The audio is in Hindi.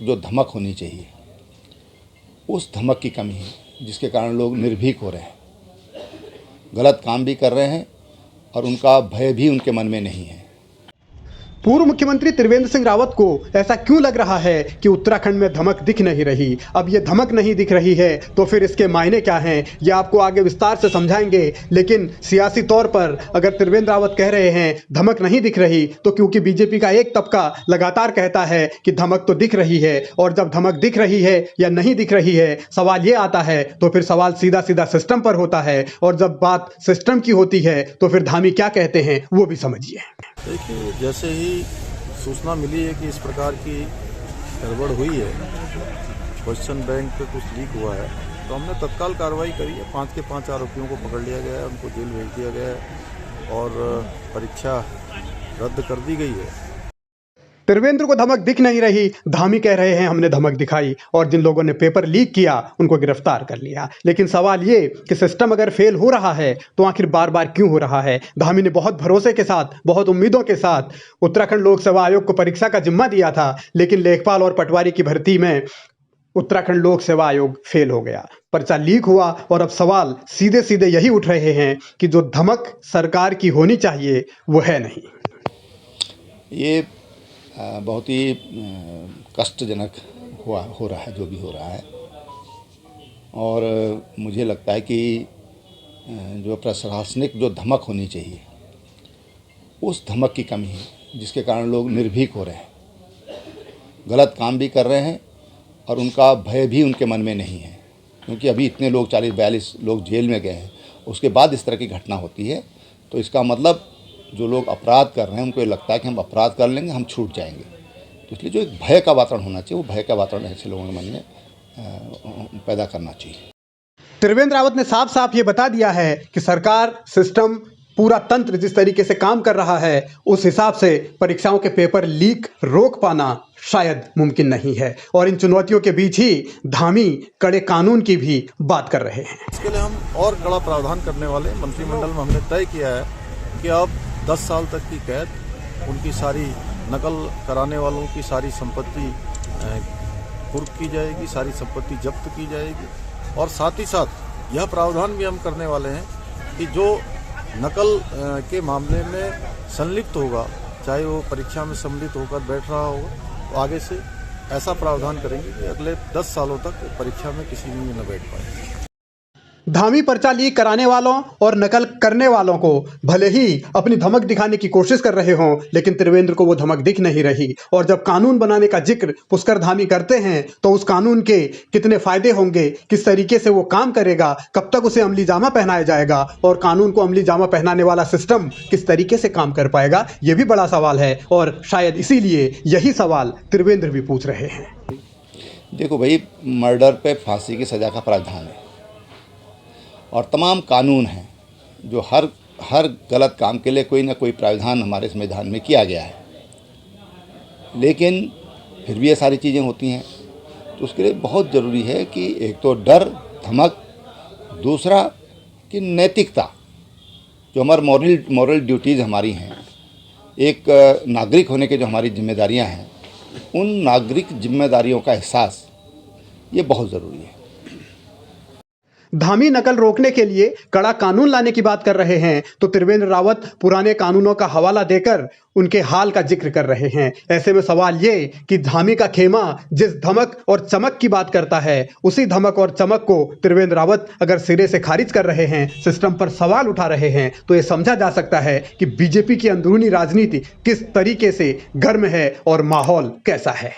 प्रशासनिक जो धमक होनी चाहिए, उस धमक की कमी है, जिसके कारण लोग निर्भीक हो रहे हैं, गलत काम भी कर रहे हैं और उनका भय भी उनके मन में नहीं है। पूर्व मुख्यमंत्री त्रिवेंद्र सिंह रावत को ऐसा क्यों लग रहा है कि उत्तराखंड में धमक दिख नहीं रही? अब ये धमक नहीं दिख रही है तो फिर इसके मायने क्या हैं, ये आपको आगे विस्तार से समझाएंगे। लेकिन सियासी तौर पर अगर त्रिवेंद्र रावत कह रहे हैं धमक नहीं दिख रही, तो क्योंकि बीजेपी का एक तबका लगातार कहता है कि धमक तो दिख रही है, और जब धमक दिख रही है या नहीं दिख रही है, सवाल ये आता है तो फिर सवाल सीधा सीधा सिस्टम पर होता है। और जब बात सिस्टम की होती है तो फिर धामी क्या कहते हैं वो भी समझिए। देखिए, जैसे ही सूचना मिली है कि इस प्रकार की गड़बड़ हुई है, क्वेश्चन बैंक पे कुछ लीक हुआ है, तो हमने तत्काल कार्रवाई करी है। 5 के 5 आरोपियों को पकड़ लिया गया है, उनको जेल भेज दिया गया है और परीक्षा रद्द कर दी गई है। त्रिवेंद्र को धमक दिख नहीं रही, धामी कह रहे हैं हमने धमक दिखाई और जिन लोगों ने पेपर लीक किया उनको गिरफ्तार कर लिया। लेकिन सवाल ये कि सिस्टम अगर फेल हो रहा है तो आखिर बार बार क्यों हो रहा है? धामी ने बहुत भरोसे के साथ, बहुत उम्मीदों के साथ उत्तराखंड लोक सेवा आयोग को परीक्षा का जिम्मा दिया था, लेकिन लेखपाल और पटवारी की भर्ती में उत्तराखंड लोक सेवा आयोग फेल हो गया, पर्चा लीक हुआ और अब सवाल सीधे सीधे यही उठ रहे हैं कि जो धमक सरकार की होनी चाहिए वो है नहीं। ये बहुत ही कष्टजनक हो रहा है जो भी हो रहा है, और मुझे लगता है कि जो प्रशासनिक जो धमक होनी चाहिए, उस धमक की कमी है, जिसके कारण लोग निर्भीक हो रहे हैं, गलत काम भी कर रहे हैं और उनका भय भी उनके मन में नहीं है। क्योंकि अभी इतने लोग 40-42 लोग जेल में गए हैं, उसके बाद इस तरह की घटना होती है, तो इसका मतलब जो लोग अपराध कर रहे हैं उनको ये लगता है कि हम अपराध कर लेंगे, हम छूट जाएंगे। तो इसलिए जो एक भय का वातावरण होना चाहिए, वो भय का वातावरण ऐसे लोगों के मन में पैदा करना चाहिए। त्रिवेंद्र रावत ने साफ साफ ये बता दिया है कि सरकार, सिस्टम, पूरा तंत्र जिस तरीके से काम कर रहा है, उस हिसाब से परीक्षाओं के पेपर लीक रोक पाना शायद मुमकिन नहीं है। और इन चुनौतियों के बीच ही धामी कड़े कानून की भी बात कर रहे हैं। इसके लिए हम और कड़ा प्रावधान करने वाले मंत्रिमंडल में हमने तय किया है कि अब 10 साल तक की कैद, उनकी सारी नकल कराने वालों की सारी संपत्ति कुर्क की जाएगी, सारी संपत्ति जब्त की जाएगी। और साथ ही साथ यह प्रावधान भी हम करने वाले हैं कि जो नकल के मामले में संलिप्त होगा, चाहे वो परीक्षा में सम्मिलित होकर बैठ रहा होगा, तो आगे से ऐसा प्रावधान करेंगे कि अगले 10 सालों तक परीक्षा में किसी में न बैठ पाए। धामी पर्चा लीक कराने वालों और नकल करने वालों को भले ही अपनी धमक दिखाने की कोशिश कर रहे हों, लेकिन त्रिवेंद्र को वो धमक दिख नहीं रही। और जब कानून बनाने का जिक्र पुष्कर धामी करते हैं तो उस कानून के कितने फायदे होंगे, किस तरीके से वो काम करेगा, कब तक उसे अमली जामा पहनाया जाएगा, और कानून को अमली जामा पहनाने वाला सिस्टम किस तरीके से काम कर पाएगा, ये भी बड़ा सवाल है। और शायद इसीलिए यही सवाल त्रिवेंद्र भी पूछ रहे हैं। देखो भाई, मर्डर पे फांसी की सज़ा का प्रावधान है और तमाम कानून हैं जो हर गलत काम के लिए कोई ना कोई प्रावधान हमारे संविधान में किया गया है, लेकिन फिर भी ये सारी चीज़ें होती हैं। तो उसके लिए बहुत ज़रूरी है कि एक तो डर, धमक, दूसरा कि नैतिकता, जो हमारी मॉरल ड्यूटीज़ हमारी हैं, एक नागरिक होने के जो हमारी जिम्मेदारियां हैं, उन नागरिक जिम्मेदारियों का एहसास ये बहुत ज़रूरी है। धामी नकल रोकने के लिए कड़ा कानून लाने की बात कर रहे हैं तो त्रिवेंद्र रावत पुराने कानूनों का हवाला देकर उनके हाल का जिक्र कर रहे हैं। ऐसे में सवाल ये कि धामी का खेमा जिस धमक और चमक की बात करता है, उसी धमक और चमक को त्रिवेंद्र रावत अगर सिरे से खारिज कर रहे हैं, सिस्टम पर सवाल उठा रहे हैं, तो ये समझा जा सकता है कि बीजेपी की अंदरूनी राजनीति किस तरीके से गर्म है और माहौल कैसा है।